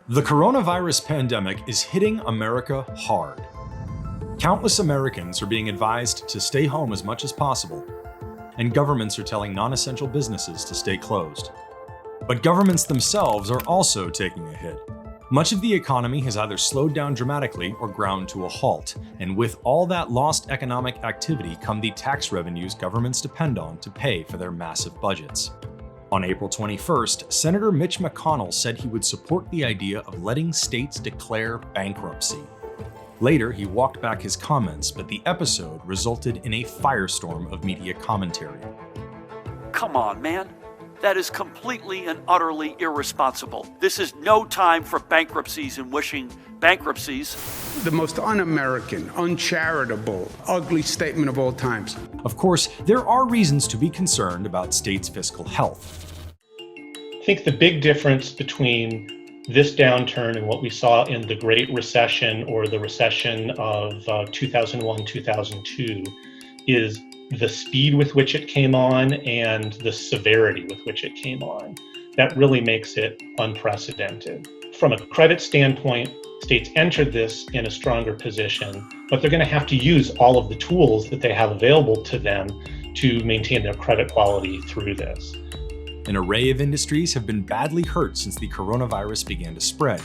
The coronavirus pandemic is hitting America hard. Countless Americans are being advised to stay home as much as possible, and governments are telling non-essential businesses to stay closed. But governments themselves are also taking a hit. Much of the economy has either slowed down dramatically or ground to a halt, and with all that lost economic activity come the tax revenues governments depend on to pay for their massive budgets. On April 21st, Senator Mitch McConnell said he would support the idea of letting states declare bankruptcy. Later, he walked back his comments, but the episode resulted in a firestorm of media commentary. Come on, man. That is completely and utterly irresponsible. This is no time for bankruptcies and wishing bankruptcies. The most un-American, uncharitable, ugly statement of all times. Of course, there are reasons to be concerned about states' fiscal health. I think the big difference between this downturn and what we saw in the Great Recession or the recession of 2001, 2002 is the speed with which it came on and the severity with which it came on. That really makes it unprecedented. From a credit standpoint, states entered this in a stronger position, but they're going to have to use all of the tools that they have available to them to maintain their credit quality through this. An array of industries have been badly hurt since the coronavirus began to spread.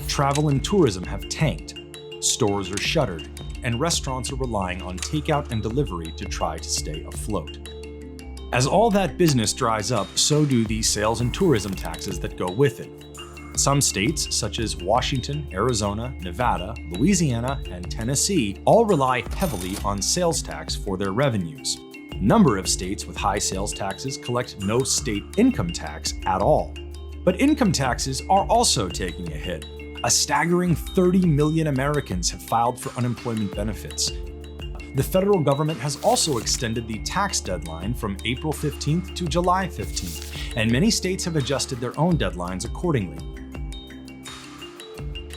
Travel and tourism have tanked, stores are shuttered, and restaurants are relying on takeout and delivery to try to stay afloat. As all that business dries up, so do the sales and tourism taxes that go with it. Some states, such as Washington, Arizona, Nevada, Louisiana, and Tennessee, all rely heavily on sales tax for their revenues. A number of states with high sales taxes collect no state income tax at all. But income taxes are also taking a hit. A staggering 30 million Americans have filed for unemployment benefits. The federal government has also extended the tax deadline from April 15th to July 15th, and many states have adjusted their own deadlines accordingly.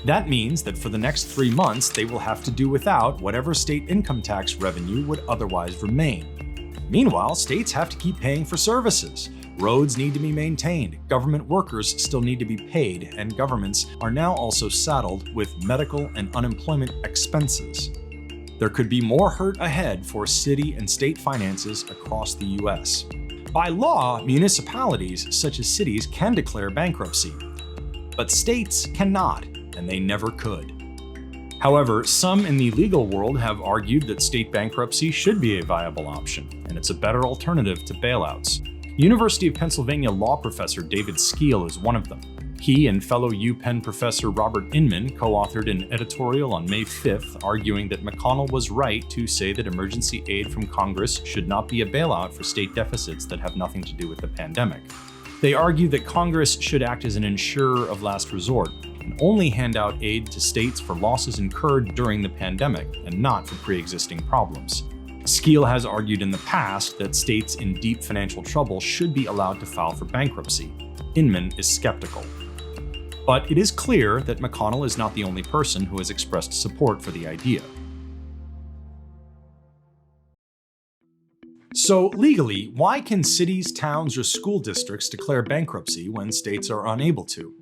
That means that for the next 3 months, they will have to do without whatever state income tax revenue would otherwise remain. Meanwhile, states have to keep paying for services. Roads need to be maintained, government workers still need to be paid, and governments are now also saddled with medical and unemployment expenses. There could be more hurt ahead for city and state finances across the US. By law, municipalities such as cities can declare bankruptcy, but states cannot, and they never could. However, some in the legal world have argued that state bankruptcy should be a viable option, and it's a better alternative to bailouts. University of Pennsylvania law professor David Skeel is one of them. He and fellow UPenn professor Robert Inman co-authored an editorial on May 5th arguing that McConnell was right to say that emergency aid from Congress should not be a bailout for state deficits that have nothing to do with the pandemic. They argue that Congress should act as an insurer of last resort and only hand out aid to states for losses incurred during the pandemic and not for pre-existing problems. Skeel has argued in the past that states in deep financial trouble should be allowed to file for bankruptcy. Inman is skeptical. But it is clear that McConnell is not the only person who has expressed support for the idea. So legally, why can cities, towns, or school districts declare bankruptcy when states are unable to?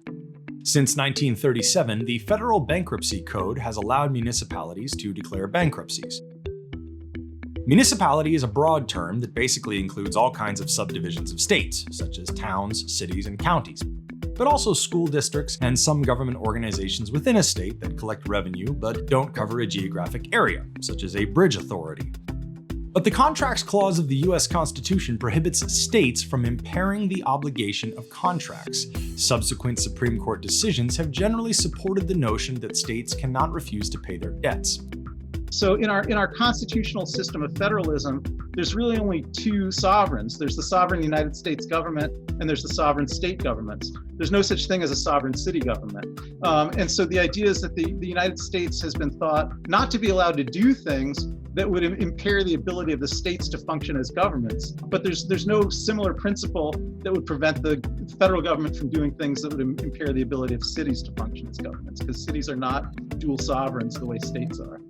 Since 1937, the Federal Bankruptcy Code has allowed municipalities to declare bankruptcies. Municipality is a broad term that basically includes all kinds of subdivisions of states, such as towns, cities, and counties, but also school districts and some government organizations within a state that collect revenue but don't cover a geographic area, such as a bridge authority. But the Contracts Clause of the US Constitution prohibits states from impairing the obligation of contracts. Subsequent Supreme Court decisions have generally supported the notion that states cannot refuse to pay their debts. So in our constitutional system of federalism, there's really only two sovereigns. There's the sovereign United States government and there's the sovereign state governments. There's no such thing as a sovereign city government. And so the idea is that the United States has been thought not to be allowed to do things that would impair the ability of the states to function as governments. But there's no similar principle that would prevent the federal government from doing things that would impair the ability of cities to function as governments, because cities are not dual sovereigns the way states are.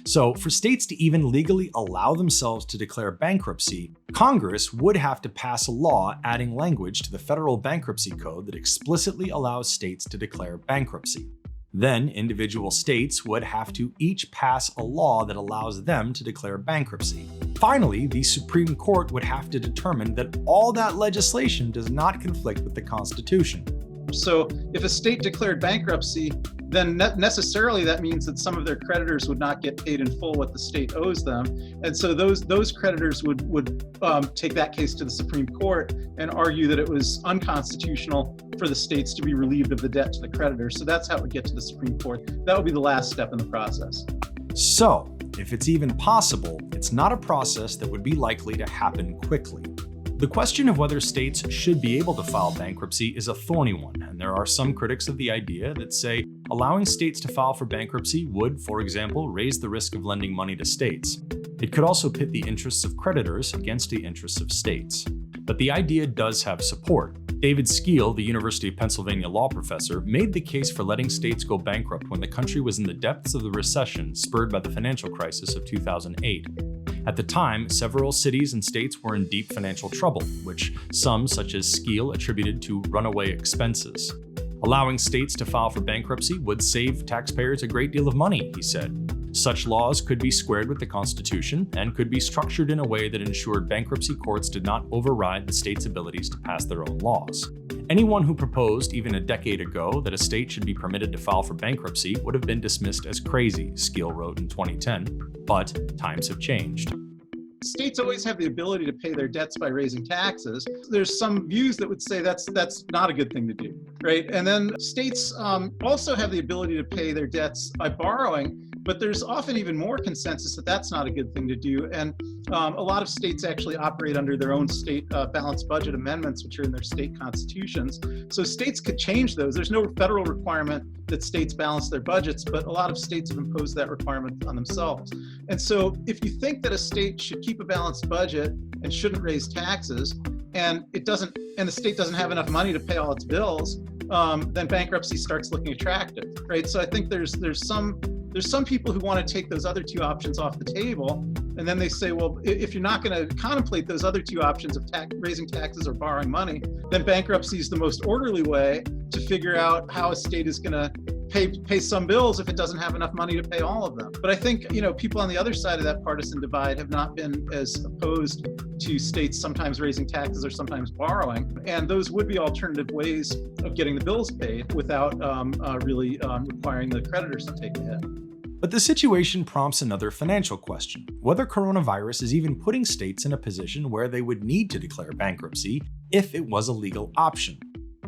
So, for states to even legally allow themselves to declare bankruptcy, Congress would have to pass a law adding language to the federal bankruptcy code that explicitly allows states to declare bankruptcy. Then, individual states would have to each pass a law that allows them to declare bankruptcy. Finally, the Supreme Court would have to determine that all that legislation does not conflict with the Constitution. So if a state declared bankruptcy, then necessarily that means that some of their creditors would not get paid in full what the state owes them. And so those creditors would take that case to the Supreme Court and argue that it was unconstitutional for the states to be relieved of the debt to the creditors. So that's how it would get to the Supreme Court. That would be the last step in the process. So, if it's even possible, it's not a process that would be likely to happen quickly. The question of whether states should be able to file bankruptcy is a thorny one, and there are some critics of the idea that say allowing states to file for bankruptcy would, for example, raise the risk of lending money to states. It could also pit the interests of creditors against the interests of states. But the idea does have support. David Skeel, the University of Pennsylvania law professor, made the case for letting states go bankrupt when the country was in the depths of the recession spurred by the financial crisis of 2008. At the time, several cities and states were in deep financial trouble, which some, such as Skeel, attributed to runaway expenses. Allowing states to file for bankruptcy would save taxpayers a great deal of money, he said. Such laws could be squared with the Constitution and could be structured in a way that ensured bankruptcy courts did not override the state's abilities to pass their own laws. Anyone who proposed, even a decade ago, that a state should be permitted to file for bankruptcy would have been dismissed as crazy, Skeel wrote in 2010. But times have changed. States always have the ability to pay their debts by raising taxes. There's some views that would say that's not a good thing to do, right? And then states also have the ability to pay their debts by borrowing, but there's often even more consensus that that's not a good thing to do. And a lot of states actually operate under their own state balanced budget amendments, which are in their state constitutions. So states could change those. There's no federal requirement that states balance their budgets, but a lot of states have imposed that requirement on themselves. And so if you think that a state should keep a balanced budget and shouldn't raise taxes, and the state doesn't have enough money to pay all its bills, then bankruptcy starts looking attractive, right? So I think there's some people who want to take those other two options off the table, and then they say, well, if you're not going to contemplate those other two options of raising taxes or borrowing money, then bankruptcy is the most orderly way to figure out how a state is going to pay some bills if it doesn't have enough money to pay all of them. But I think, people on the other side of that partisan divide have not been as opposed to states sometimes raising taxes or sometimes borrowing. And those would be alternative ways of getting the bills paid without really requiring the creditors to take the hit. But the situation prompts another financial question: whether coronavirus is even putting states in a position where they would need to declare bankruptcy if it was a legal option.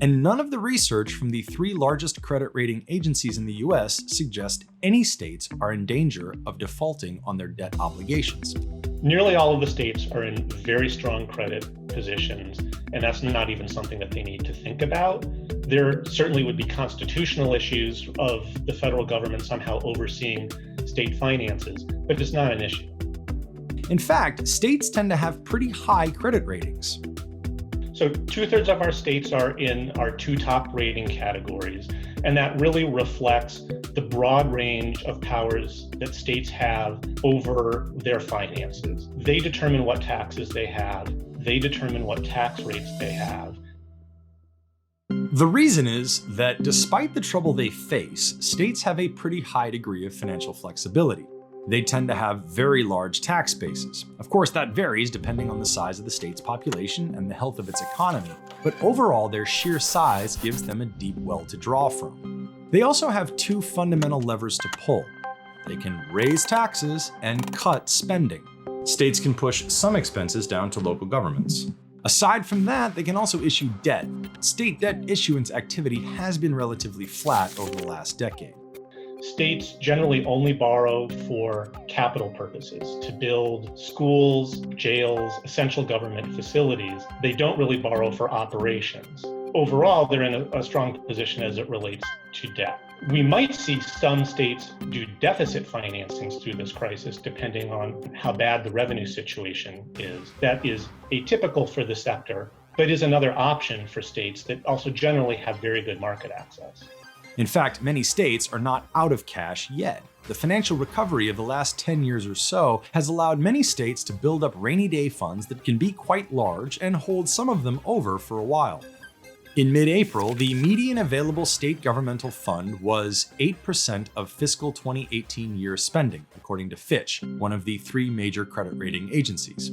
And none of the research from the 3 largest credit rating agencies in the US suggest any states are in danger of defaulting on their debt obligations. Nearly all of the states are in very strong credit positions, and that's not even something that they need to think about. There certainly would be constitutional issues of the federal government somehow overseeing state finances, but it's not an issue. In fact, states tend to have pretty high credit ratings. So 2/3 of our states are in our 2 top rating categories, and that really reflects the broad range of powers that states have over their finances. They determine what taxes they have. They determine what tax rates they have. The reason is that despite the trouble they face, states have a pretty high degree of financial flexibility. They tend to have very large tax bases. Of course, that varies depending on the size of the state's population and the health of its economy, but overall, their sheer size gives them a deep well to draw from. They also have 2 fundamental levers to pull. They can raise taxes and cut spending. States can push some expenses down to local governments. Aside from that, they can also issue debt. State debt issuance activity has been relatively flat over the last decade. States generally only borrow for capital purposes, to build schools, jails, essential government facilities. They don't really borrow for operations. Overall, they're in a strong position as it relates to debt. We might see some states do deficit financings through this crisis, depending on how bad the revenue situation is. That is atypical for the sector, but is another option for states that also generally have very good market access. In fact, many states are not out of cash yet. The financial recovery of the last 10 years or so has allowed many states to build up rainy day funds that can be quite large and hold some of them over for a while. In mid-April, the median available state governmental fund was 8% of fiscal 2018 year spending, according to Fitch, one of the 3 major credit rating agencies.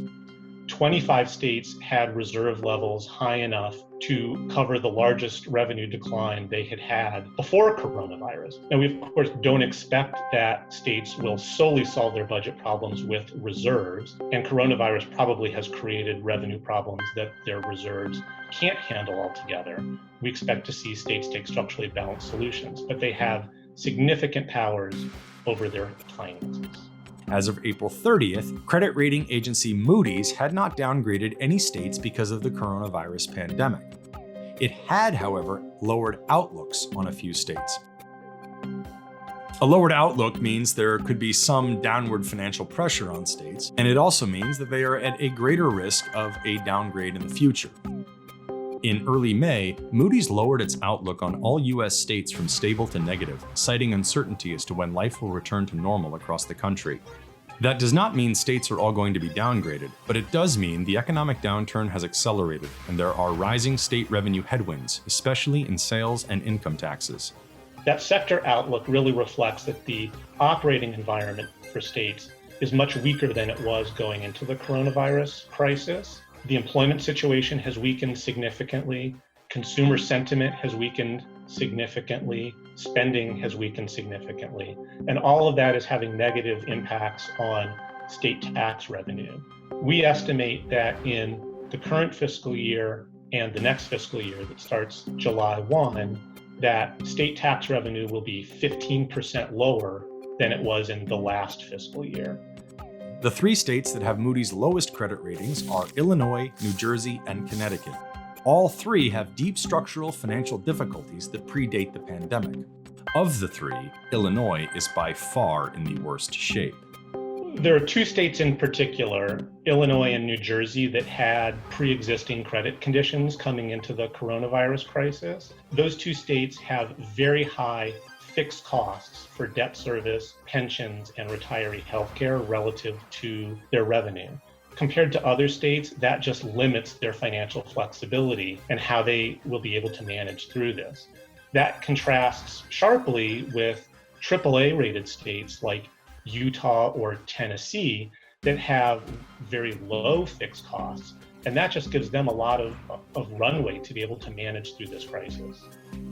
25 states had reserve levels high enough to cover the largest revenue decline they had had before coronavirus. And we, of course, don't expect that states will solely solve their budget problems with reserves. And coronavirus probably has created revenue problems that their reserves can't handle altogether. We expect to see states take structurally balanced solutions, but they have significant powers over their finances. As of April 30th, credit rating agency Moody's had not downgraded any states because of the coronavirus pandemic. It had, however, lowered outlooks on a few states. A lowered outlook means there could be some downward financial pressure on states, and it also means that they are at a greater risk of a downgrade in the future. In early May, Moody's lowered its outlook on all U.S. states from stable to negative, citing uncertainty as to when life will return to normal across the country. That does not mean states are all going to be downgraded, but it does mean the economic downturn has accelerated and there are rising state revenue headwinds, especially in sales and income taxes. That sector outlook really reflects that the operating environment for states is much weaker than it was going into the coronavirus crisis. The employment situation has weakened significantly. Consumer sentiment has weakened significantly. Spending has weakened significantly. And all of that is having negative impacts on state tax revenue. We estimate that in the current fiscal year and the next fiscal year that starts July 1, that state tax revenue will be 15% lower than it was in the last fiscal year. The 3 states that have Moody's lowest credit ratings are Illinois, New Jersey, and Connecticut. All 3 have deep structural financial difficulties that predate the pandemic. Of the 3, Illinois is by far in the worst shape. There are 2 states in particular, Illinois and New Jersey, that had pre-existing credit conditions coming into the coronavirus crisis. Those 2 states have very high fixed costs for debt service, pensions, and retiree healthcare relative to their revenue. Compared to other states, that just limits their financial flexibility and how they will be able to manage through this. That contrasts sharply with AAA rated states like Utah or Tennessee that have very low fixed costs. And that just gives them a lot of runway to be able to manage through this crisis.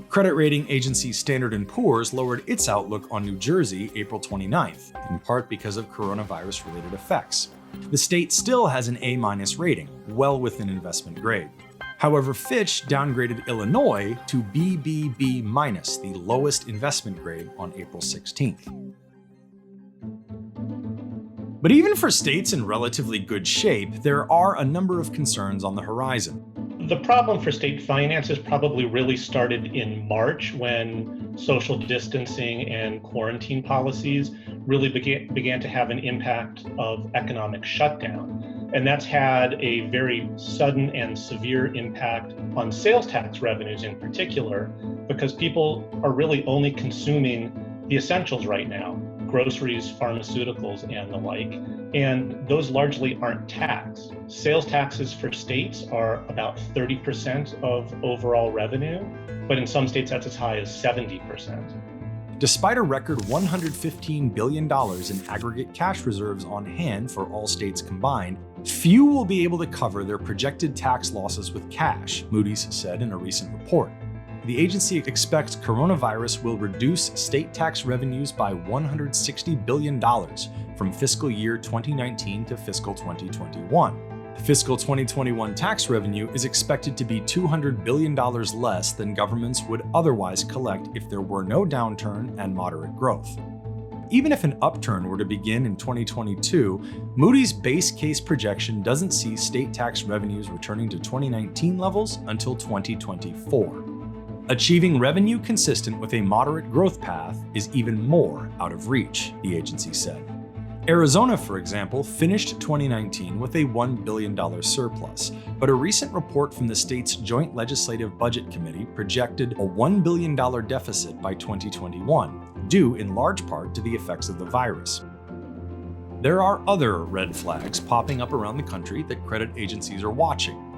Credit rating agency Standard & Poor's lowered its outlook on New Jersey April 29th, in part because of coronavirus-related effects. The state still has an A- rating, well within investment grade. However, Fitch downgraded Illinois to BBB-, the lowest investment grade, on April 16th. But even for states in relatively good shape, there are a number of concerns on the horizon. The problem for state finances probably really started in March when social distancing and quarantine policies really began to have an impact of economic shutdown. And that's had a very sudden and severe impact on sales tax revenues in particular, because people are really only consuming the essentials right now: groceries, pharmaceuticals, and the like, and those largely aren't taxed. Sales taxes for states are about 30% of overall revenue, but in some states that's as high as 70%. Despite a record $115 billion in aggregate cash reserves on hand for all states combined, few will be able to cover their projected tax losses with cash, Moody's said in a recent report. The agency expects coronavirus will reduce state tax revenues by $160 billion from fiscal year 2019 to fiscal 2021. Fiscal 2021 tax revenue is expected to be $200 billion less than governments would otherwise collect if there were no downturn and moderate growth. Even if an upturn were to begin in 2022, Moody's base case projection doesn't see state tax revenues returning to 2019 levels until 2024. Achieving revenue consistent with a moderate growth path is even more out of reach, the agency said. Arizona, for example, finished 2019 with a $1 billion surplus, but a recent report from the state's Joint Legislative Budget Committee projected a $1 billion deficit by 2021, due in large part to the effects of the virus. There are other red flags popping up around the country that credit agencies are watching.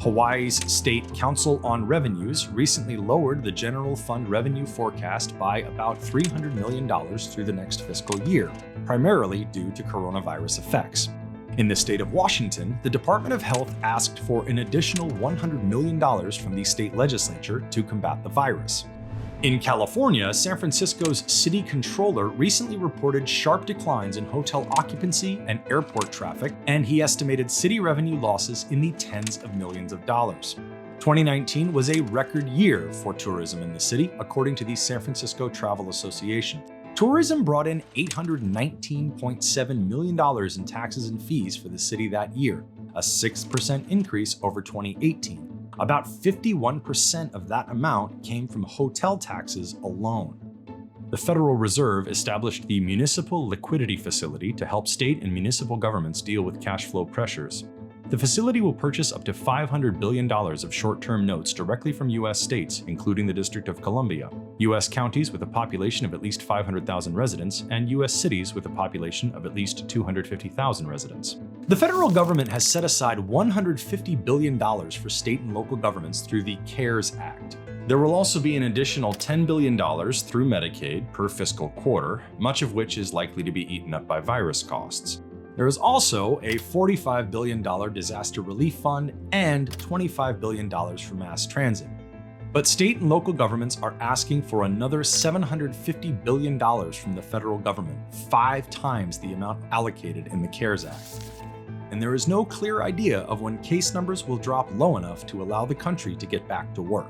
Hawaii's State Council on Revenues recently lowered the general fund revenue forecast by about $300 million through the next fiscal year, primarily due to coronavirus effects. In the state of Washington, the Department of Health asked for an additional $100 million from the state legislature to combat the virus. In California, San Francisco's city controller recently reported sharp declines in hotel occupancy and airport traffic, and he estimated city revenue losses in the tens of millions of dollars. 2019 was a record year for tourism in the city, according to the San Francisco Travel Association. Tourism brought in $819.7 million in taxes and fees for the city that year, a 6% increase over 2018. About 51% of that amount came from hotel taxes alone. The Federal Reserve established the Municipal Liquidity Facility to help state and municipal governments deal with cash flow pressures. The facility will purchase up to $500 billion of short-term notes directly from U.S. states, including the District of Columbia, U.S. counties with a population of at least 500,000 residents, and U.S. cities with a population of at least 250,000 residents. The federal government has set aside $150 billion for state and local governments through the CARES Act. There will also be an additional $10 billion through Medicaid per fiscal quarter, much of which is likely to be eaten up by virus costs. There is also a $45 billion disaster relief fund and $25 billion for mass transit. But state and local governments are asking for another $750 billion from the federal government, 5 times the amount allocated in the CARES Act. And there is no clear idea of when case numbers will drop low enough to allow the country to get back to work.